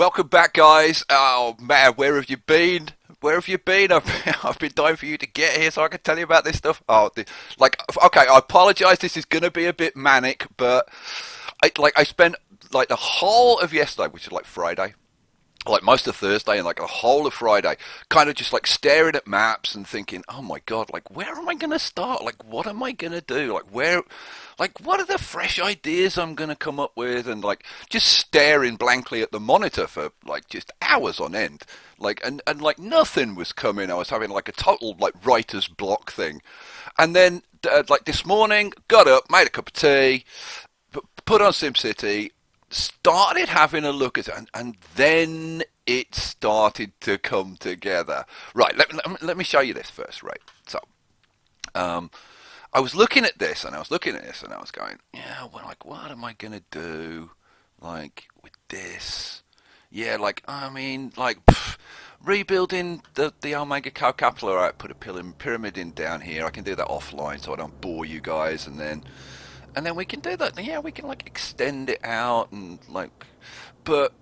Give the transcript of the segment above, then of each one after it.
welcome back, guys. Oh man, where have you been? Where have you been? I've been dying for you to get here so I can tell you about this stuff. Okay, I apologise. This is gonna be a bit manic, but I spent like the whole of yesterday, which is like Friday, like most of Thursday and like the whole of Friday, kind of just like staring at maps and thinking, oh my God, like where am I going to start? Like what am I going to do? Like what are the fresh ideas I'm going to come up with? And like just staring blankly at the monitor for like just hours on end. And like nothing was coming. I was having like a total like writer's block thing. And then like this morning, got up, made a cup of tea, put on SimCity, started having a look at it, and then it started to come together. Right, let me show you this first, right? So, I was looking at this, and I was going, yeah, well, like, what am I going to do, like, with this? Yeah, like, I mean, like, rebuilding the Omega Cow Capital, all right, put a pyramid in down here. I can do that offline so I don't bore you guys, and then we can do that. Yeah, we can like extend it out and like, but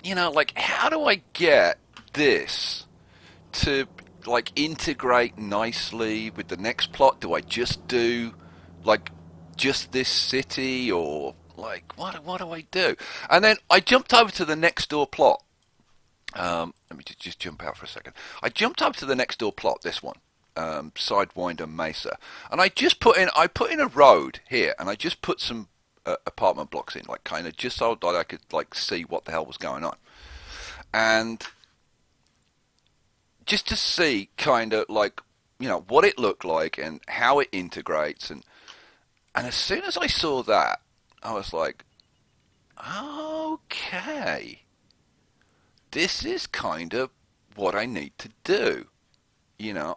like, how do I get this to like integrate nicely with the next plot? Do I just do like just this city, or like what do I do? And then I jumped over to the next door plot. Let me just jump out for a second. I jumped up to the next door plot, this one. Sidewinder Mesa, and I put in a road here, and I just put some apartment blocks in, like kind of just so that I could like see what the hell was going on, and just to see kind of like what it looked like and how it integrates, and as soon as I saw that, I was like, okay, this is kind of what I need to do.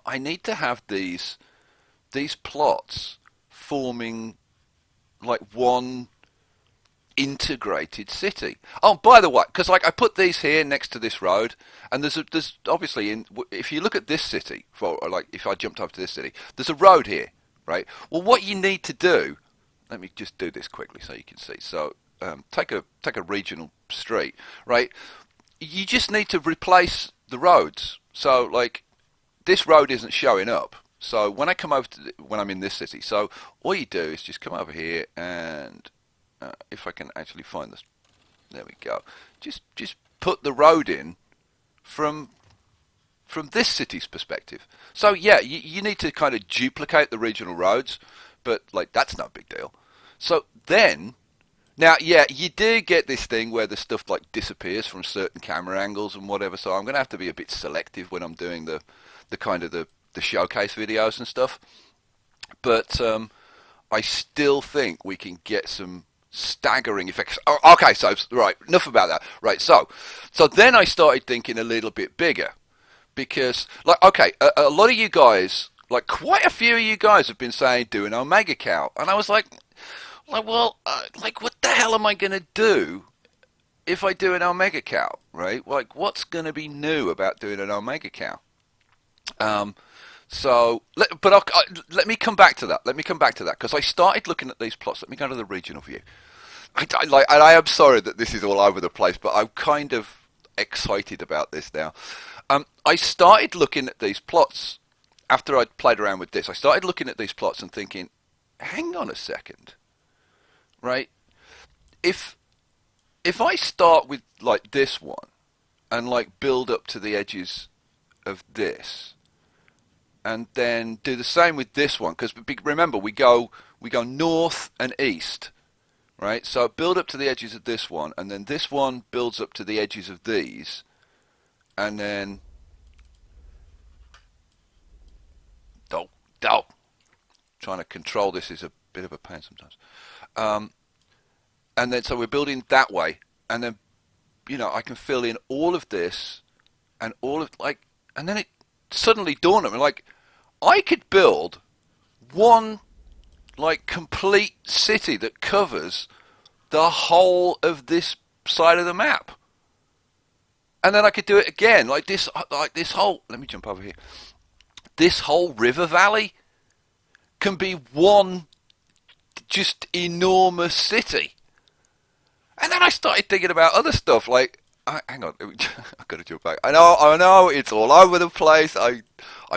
I need to have these plots forming like one integrated city. Oh, by the way, because like I put these here next to this road, and there's obviously if you look at this city, or like if I jumped up to this city, there's a road here, right? Well, what you need to do, let me just do this quickly so you can see. So take a regional street, right? You just need to replace the roads. So like, this road isn't showing up. So when I come over when I'm in this city, so all you do is just come over here, and if I can actually find this, there we go. Just put the road in from this city's perspective. So yeah, you need to kind of duplicate the regional roads, but like that's no big deal. So then, now yeah, you do get this thing where the stuff like disappears from certain camera angles and whatever. So I'm going to have to be a bit selective when I'm doing the kind of the showcase videos and stuff, but I still think we can get some staggering effects. Oh, okay, so right, enough about that. Right, so then I started thinking a little bit bigger, because like, okay, a lot of you guys, like quite a few of you guys, have been saying do an Omega Cow, and I was like well, like what the hell am I gonna do if I do an Omega Cow, right? Like, what's gonna be new about doing an Omega Cow? Let me come back to that. Because I started looking at these plots. Let me go to the regional view. I am sorry that this is all over the place, but I'm kind of excited about this now. I started looking at these plots after I'd played around with this. I started looking at these plots and thinking, hang on a second, right? If I start with like this one and like build up to the edges of this, and then do the same with this one, because remember we go north and east, right? So build up to the edges of this one, and then this one builds up to the edges of these, and then trying to control this is a bit of a pain sometimes. And then so we're building that way, and then I can fill in all of this and all of like, and then it suddenly dawned on me, like, I could build one like complete city that covers the whole of this side of the map, and then I could do it again like this whole, let me jump over here, this whole river valley can be one just enormous city. And then I started thinking about other stuff, like hang on, I got to jump back. I know, it's all over the place. I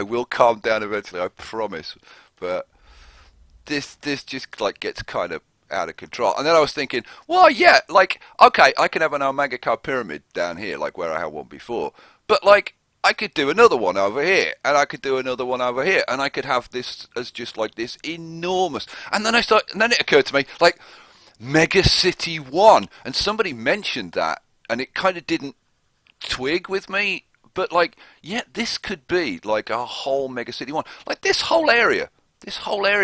will calm down eventually, I promise. But this just like gets kind of out of control. And then I was thinking, well, yeah, like okay, I can have an Omega Car pyramid down here, like where I had one before. But like I could do another one over here, and I could do another one over here, and I could have this as just like this enormous. And then it occurred to me, like Mega City One, and somebody mentioned that, and it kind of didn't twig with me. But like, yeah, this could be like a whole Mega City One. Like this whole area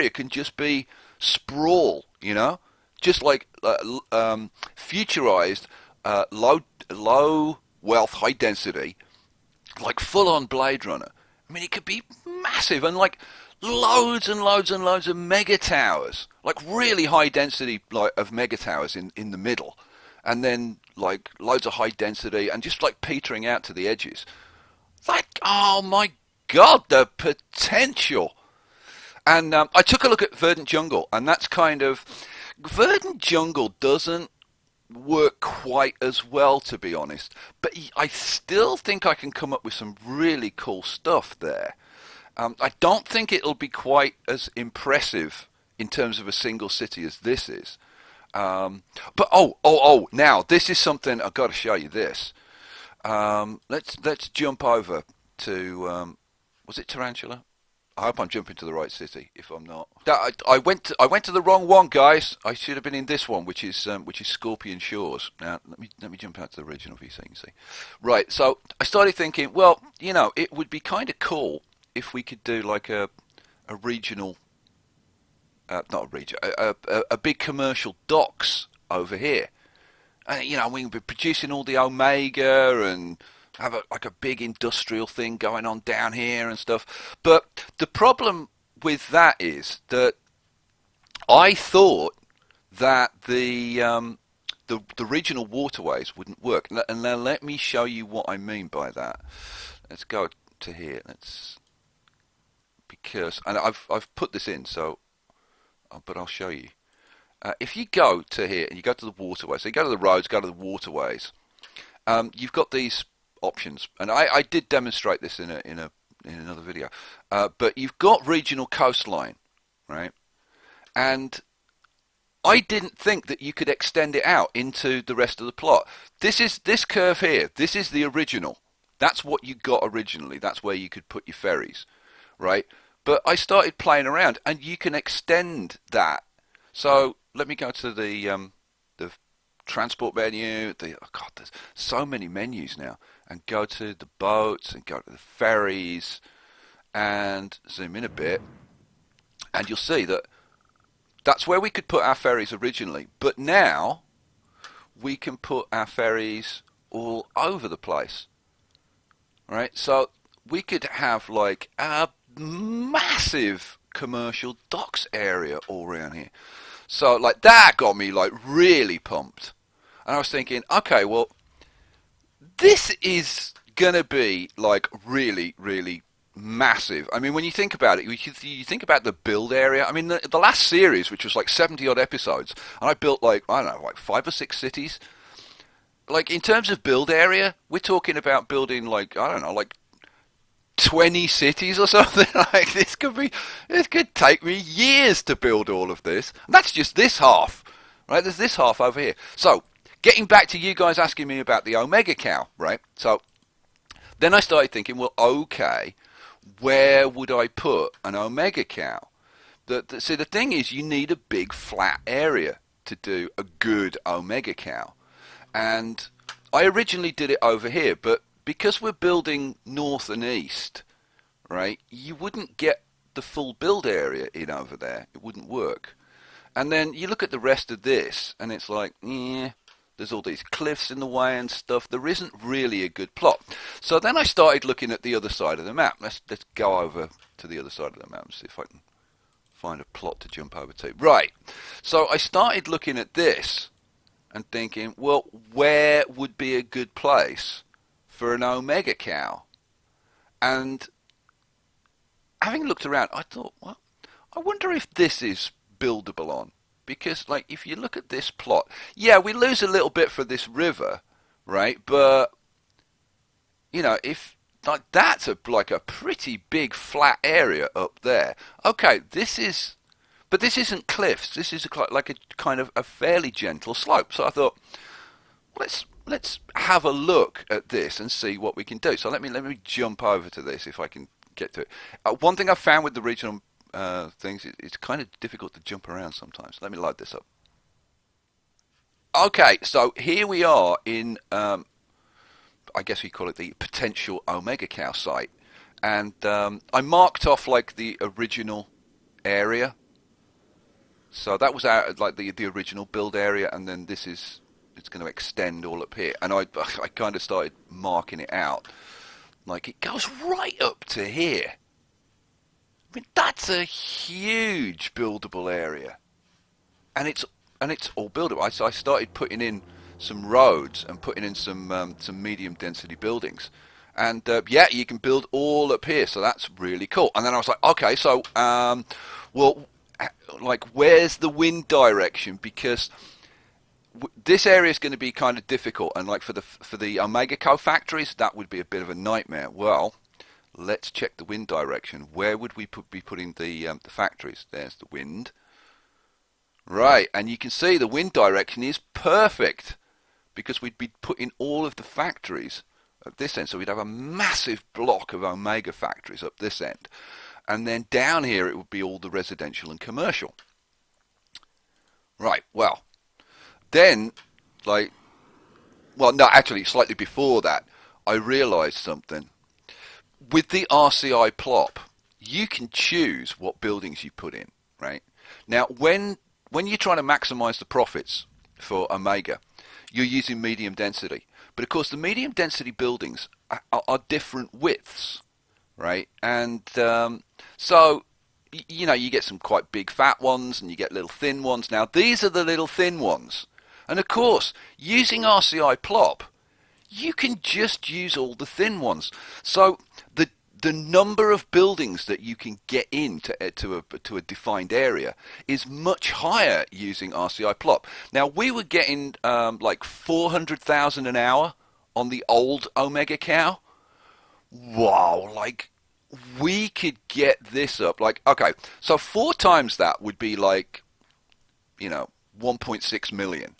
can just be sprawl, you know, just like futurized, low wealth, high density, like full on Blade Runner. I mean, it could be massive and like loads and loads and loads of mega towers, like really high density like of mega towers in the middle, and then like loads of high density and just like petering out to the edges. Like, oh my god, the potential! And I took a look at Verdant Jungle, and that's kind of Verdant Jungle doesn't work quite as well, to be honest. But I still think I can come up with some really cool stuff there. I don't think it'll be quite as impressive in terms of a single city as this is. But now this is something I've got to show you. This. Let's jump over to was it Tarantula? I hope I'm jumping to the right city. If I'm not, I went to the wrong one, guys. I should have been in this one, which is Scorpion Shores. Now let me jump out to the original view so you can see. Right, so I started thinking, well, you know, it would be kind of cool if we could do like a regional, not a region, a big commercial docks over here. And you know, we can be producing all the Omega and have like a big industrial thing going on down here and stuff. But the problem with that is that I thought that the regional waterways wouldn't work. And now let me show you what I mean by that. Let's go to here. And I've put this in, so but I'll show you. If you go to here and you go to the waterways, so you go to the roads, go to the waterways, you've got these options, and I did demonstrate this in another video. But you've got regional coastline, right? And I didn't think that you could extend it out into the rest of the plot. This curve here. This is the original. That's what you got originally. That's where you could put your ferries, right? But I started playing around, and you can extend that. So let me go to the transport menu. Oh God, there's so many menus now. And go to the boats and go to the ferries and zoom in a bit. And you'll see that that's where we could put our ferries originally. But now we can put our ferries all over the place. Right? So we could have like a massive commercial docks area all around here. So like that got me like really pumped. And I was thinking, okay, well, this is gonna be like really, really massive. I mean, when you think about it, you think about the build area. I mean, the last series, which was like 70 odd episodes, and I built like, I don't know, like 5 or 6 cities. Like in terms of build area, we're talking about building like, I don't know, like 20 cities or something. Like this could take me years to build all of this. And that's just this half, right? There's this half over here. So getting back to you guys asking me about the Omega cow, right? So then I started thinking, well, okay, where would I put an Omega cow? See, the thing is, you need a big flat area to do a good Omega cow. And I originally did it over here, but because we're building north and east, right, you wouldn't get the full build area in over there. It wouldn't work. And then you look at the rest of this, and it's like, yeah, there's all these cliffs in the way and stuff. There isn't really a good plot. So then I started looking at the other side of the map. Let's go over to the other side of the map and see if I can find a plot to jump over to. Right. So I started looking at this and thinking, well, where would be a good place for an Omega cow? And having looked around, I thought, well, I wonder if this is buildable on. Because, like, if you look at this plot, yeah, we lose a little bit for this river, right? But if like that's like a pretty big flat area up there. Okay, but this isn't cliffs. This is like a kind of a fairly gentle slope. So I thought, let's have a look at this and see what we can do. So let me jump over to this if I can get to it. One thing I found with the regional things, it's kind of difficult to jump around sometimes. Let me load this up. Okay, so here we are in, I guess we call it the potential Omega Cow site, and I marked off like the original area. So that was like the original build area, and then it's going to extend all up here. And I kind of started marking it out. Like it goes right up to here. I mean, that's a huge buildable area. And it's all buildable. So I started putting in some roads and putting in some medium density buildings. And yeah, you can build all up here. So that's really cool. And then I was like, okay, so well, like where's the wind direction? Because this area is going to be kind of difficult, and like for the Omega Co factories, that would be a bit of a nightmare. Well, let's check the wind direction. Where would we be putting the factories? There's the wind, right? And you can see the wind direction is perfect because we'd be putting all of the factories at this end. So we'd have a massive block of Omega factories up this end, and then down here it would be all the residential and commercial. Right. Well. Then, no, actually, slightly before that, I realised something. With the RCI plop, you can choose what buildings you put in, right? Now, when you're trying to maximise the profits for Omega, you're using medium density. But of course, the medium density buildings are different widths, right? And so, you get some quite big fat ones and you get little thin ones. Now, these are the little thin ones. And of course, using RCI plop, you can just use all the thin ones. So the number of buildings that you can get into to a defined area is much higher using RCI plop. Now we were getting like 400,000 an hour on the old Omega Cow. Wow, like we could get this up. Like, okay, so 4 times that would be like, 1.6 million.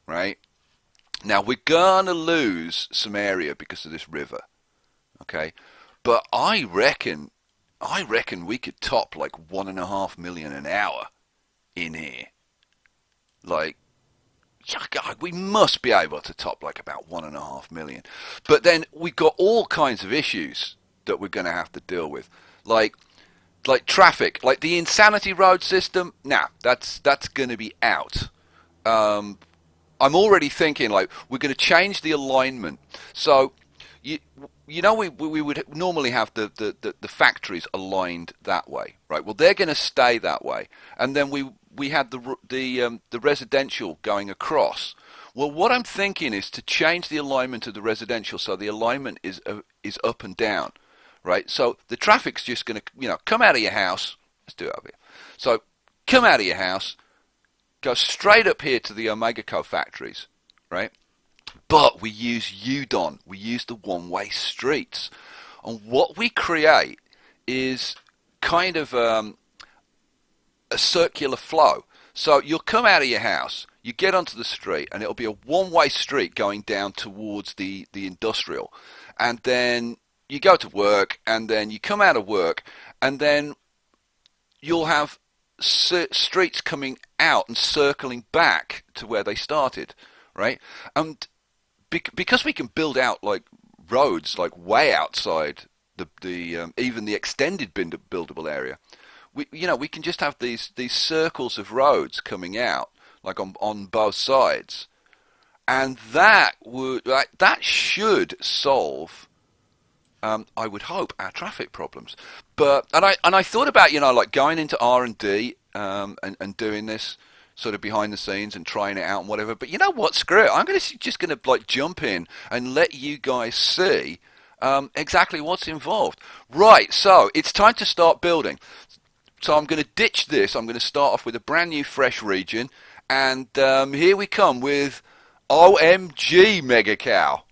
Right? Now we're gonna lose some area because of this river. Okay? But I reckon we could top like 1.5 million an hour in here. Like, God, we must be able to top like about 1.5 million. But then we've got all kinds of issues that we're gonna have to deal with. Like traffic, like the Insanity Road system, that's gonna be out. I'm already thinking like we're going to change the alignment. So we would normally have the factories aligned that way, right? Well, they're going to stay that way, and then we had the residential going across. Well, what I'm thinking is to change the alignment of the residential so the alignment is up and down, right? So the traffic's just going to come out of your house. Let's do it over here. So come out of your house. Go straight up here to the Omega Co factories, right? But we use UDON. We use the one-way streets. And what we create is kind of a circular flow. So you'll come out of your house, you get onto the street, and it'll be a one-way street going down towards the industrial. And then you go to work, and then you come out of work, and then you'll have streets coming out and circling back to where they started, right? And because we can build out like roads like way outside the even the extended buildable area, we can just have these circles of roads coming out like on both sides, and that should solve, I would hope, our traffic problems. But and I thought about like going into R&D and doing this sort of behind the scenes and trying it out and whatever. But you know what? Screw it. I'm just gonna like jump in and let you guys see exactly what's involved. Right. So it's time to start building. So I'm going to ditch this. I'm going to start off with a brand new fresh region, and here we come with OMG, Mega Cow.